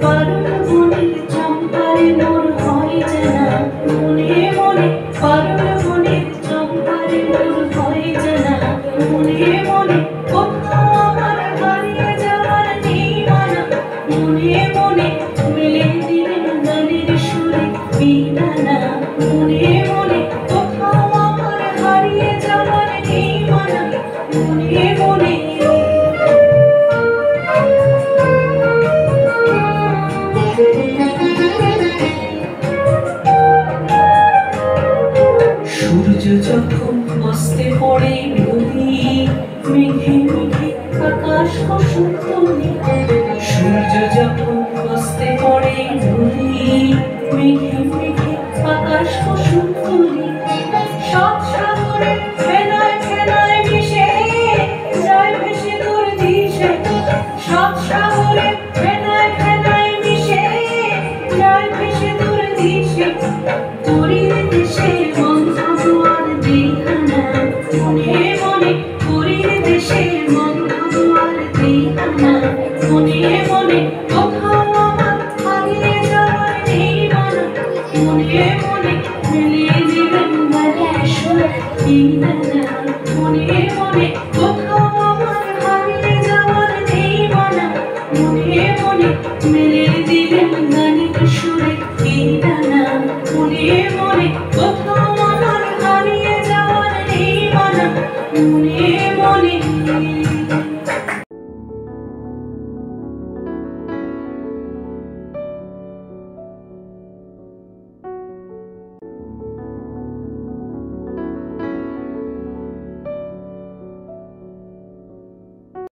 পারুল বনের চম্পারে মোর হয় জানা, মনে মনে পারুল বনের চম্পারে মোর হয় জানা, মনে মনে কোথাও আমার হারিয়ে যাওয়ার নেই মানা, মনে মনে মিলে দিলেন গানের সুরে বিনানা, মনে মনে কোথাও আমার হারিয়ে যাওয়ার নেই মানা, মনে মনে। সূর্য যখন অস্তে পড়ে নদী, মেঘে মেঘে আকাশ কুসুম তুলি, সূর্য যখন অস্তে পড়ে নদী, মেঘে মেঘে আকাশ কুসুম তুলি, সাত সাগরে ফেনায় ফেনায় মিশে যায় ভেসে দূর দিশে, সাত সাগরে ফেনায় ফেনায় মিশে যায় ভেসে দূর দিশে, পুরীর দেশে মন্থা দুয়ার দিহানা, মনে মনে পুরীর দেশে মন্থা দুয়ার দিহানা, মনে মনে কোথাও আমার হারিয়ে যাওয়ার নেই মানা, মনে মনে মিলিয়ে দিবেন গানের সুর বিনানা, মনে মনে কোথাও আমার হারিয়ে যাওয়ার নেই মানা, মনে মনে মিলিয়ে দিবেন গানের সুর বিনানা।